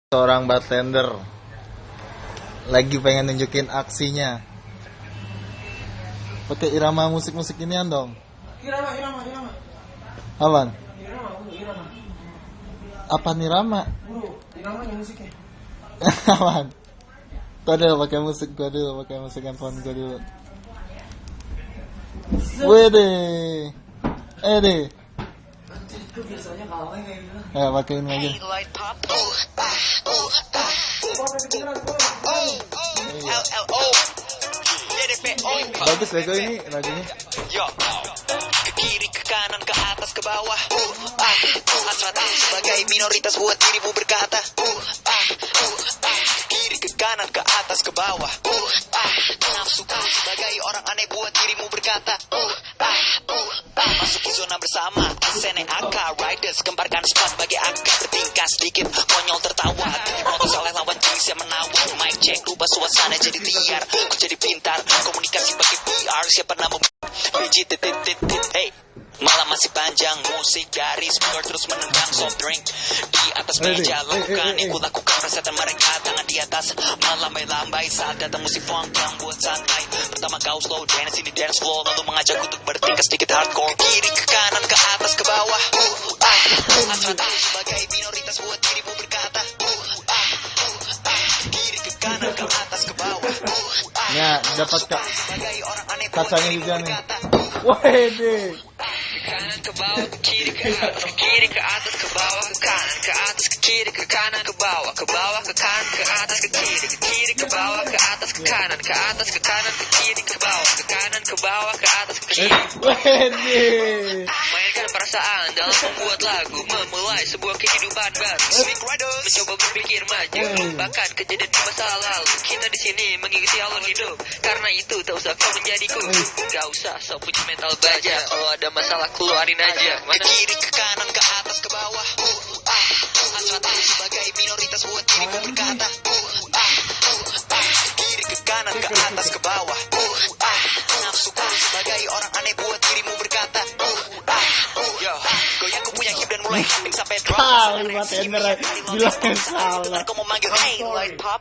Seorang bartender lagi pengen nunjukin aksinya. Pakai irama musik-musik inian dong. Irama. Apaan? Irama. Apa nirama? Bro, iramanya musiknya. Apaan? Tuh dulu pakai musik gua dulu, pakai musik handphone gua dulu. Wede. Deh. Itu biasanya kalau kayak gitu. Ya pakai ini aja. Bagus Lego ini lagunya. Yo, ke kiri, ke kanan, ke atas, ke bawah. Hasrat sebagai minoritas buat dirimu berkata. Ke kiri, ke kanan, ke atas, ke bawah. Nafsuku sebagai orang aneh buat dirimu berkata. Masuki zona bersama SNEAK Riders, kemparkan spot bagi angka bertingkah sedikit konyol tertawa. Diprotes oleh lawan jenis yang menawar. Mic check, rubah suasana jadi liar. Ku jadi pintar, komunikasi pakai PR. Siapa nama biji titit. Hey, malam masih panjang, musik dari speaker terus menendang soft drink di atas meja. Lakukan yang ku lakukan, persetan mereka tangan di atas. Malam lambai saat datang musik funk yang buat santai. Pertama kau slow dance di dance floor, lalu mengajak untuk bertingkah sedikit hardcore. Kiri, ke kanan, ke atas, ke bawah. Hasrat sebagai minoritas buat dirimu berkata. Kiri, ke kanan, ke atas, ke bawah. Ya, dapat kacanya juga nih. Wede. Kanan ke bawah, ke kiri ke atas, ke kiri ke atas, ke bawah, ke kanan, ke atas, ke kiri, ke kanan, ke bawah, ke kanan, ke atas, ke kiri, ke bawah, ke atas, ke kanan, ke atas, ke kanan, ke kiri, ke bawah, ke kanan, ke bawah, ke atas, ke kiri. Wede. Mainkan perasaan dalam membuat lagu, memulai sebuah kehidupan baru. Mencoba berpikir maju, bahkan kejadian di masa lalu. Kita di sini mengikuti alur hidup, karena itu tak usah kau menjadiku. Gak usah sok punya mental baja, kalau ada masalah keluarin aja. Ke kiri, ke kanan, ke atas, ke bawah. Hasrat sebagai minoritas buat dirimu berkata. Ke kiri, ke kanan, ke atas, ke bawah. Nafsuku sebagai orang aneh buat dirimu berkata. Yo, goyang ku punya hip dan mulai humming sampai drop. Bartender bilang salah. Kau mau manggil hey light pop.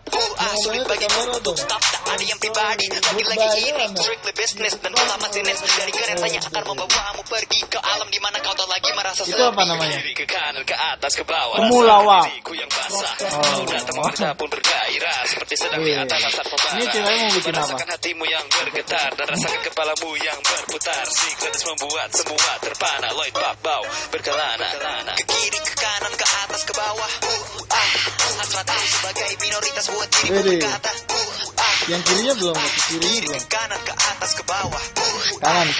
Sulit bagimu untuk stop, tak ada yang pribadi. Lagi ini strictly business dan pola masinis dari keretanya akan membawamu pergi ke alam di mana kau tak lagi merasa Itu apa namanya? Ke kanan, ke atas, ke bawah. Temulawak. Diriku yang basah. Kau datang mengerja pun bergairah seperti sedang di atas asap pembara. Ini ceweknya mau bikin apa? Rasakan hatimu yang bergetar dan rasakan kepalamu yang berputar. Sikletis membuat semua terpana. Lloyd Pop Bow berkelana. Ke kiri, ke kanan, ke atas, ke bawah. Hasrat sebagai minoritas buat dirimu berkata. Yang kirinya belum, ke kirinya belum. Ke kanan, ke atas, ke bawah. Tangan.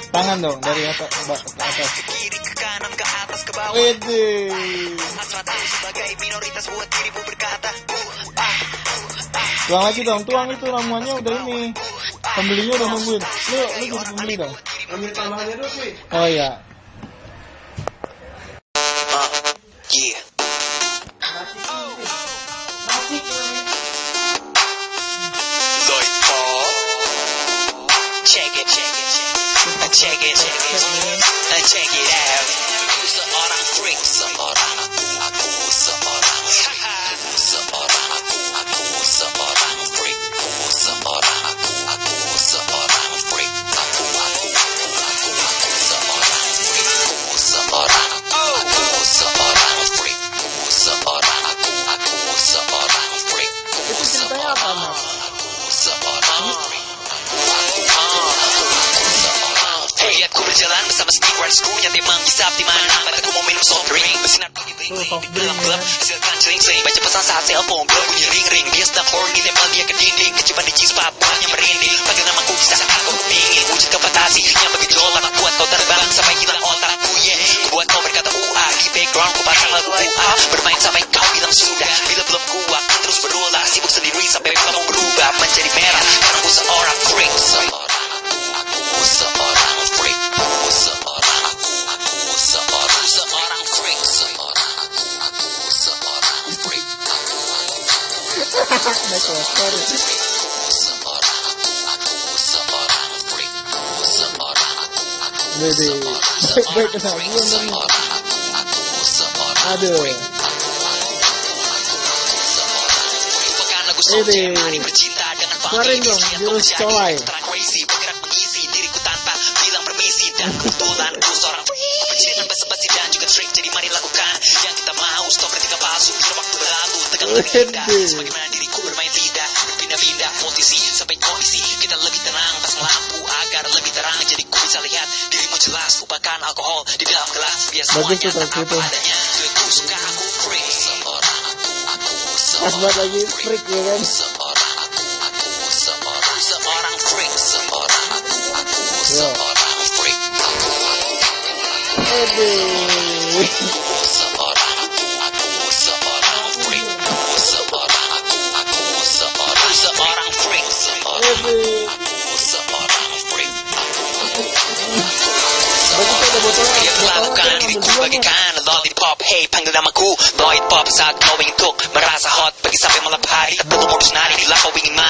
Tangan dong dari atas ke atas. Ke kiri, ke kanan, ke atas, ke bawah. Wede. Hasrat sebagai minoritas buat dirimu berkata. Tuang lagi dong, tuang itu ramuannya udah ini. Pembelinya udah nungguin. Lu jadi pembeli dong. Ambil tambahannya dulu, Pi. Oh iya. Yeah. Lloyd Paul. Check it out. Seorang freak, seorang aku seorang freak, seorang aku seorang freak, aku seorang freak, seorang freak, seorang freak. Itu ceritanya apa, Mas? Lihat ku berjalan bersama sneakersku yang memang hisap di mana mataku mau minum soft drink bersinar di dalam klub hasilkan seling-seling baca pesan saat cellphone belum bunyi ring-ring dia sedang horny tempel dia ke dinding kecipan di jeans papanya merinding panggil namaku bisa aku kepingin wujudkan fantasi yang bergejolak buat kau terbang sampai hilang otakku ku buat kau berkata di background ku pasang lagu bermain sampai kau bilang sudah bila belum kuat terus berulah sibuk sendiri sampai kamu berubah menjadi merah karena ku seorang freak seorang freak, seorang freak, Wede. Baik, kenapa? Aduh. Bukan lagu Ini. Soulja Money bercinta dengan Keluarin dong, jurus colai. crazy bergerak mengisi diriku tanpa bilang permisi dan kebetulan ku seorang pencuri tanpa basa-basi dan juga trik. Jadi mari lakukan yang kita mau. Stop ketika palsu biar waktu berlalu tegang lebih indah. Sebagaimana diriku bermain lidah berpindah-pindah posisi sampai kondisi kita lebih tenang. Pasang lampu agar lebih terang. Jadi ku bisa lihat dirimu jelas. Lupakan alkohol di dalam gelas. Biar semuanya tak apa adanya. Duitku suka aku free. Seorang aku Pas banget lagi freak ya kan. seorang freak. Seorang freak. Aduh. Seorang freak. Seorang freak. Aduh. Seorang freak. Berarti kita ada botolnya. Yang telah lakukan diriku bagaikan lollipop. Hey, panggil namaku Lloyd Pop saat kau ingin tuk merasa hot. Pergi sampai malam hari tak perlu modus nari. Bila kau ingin main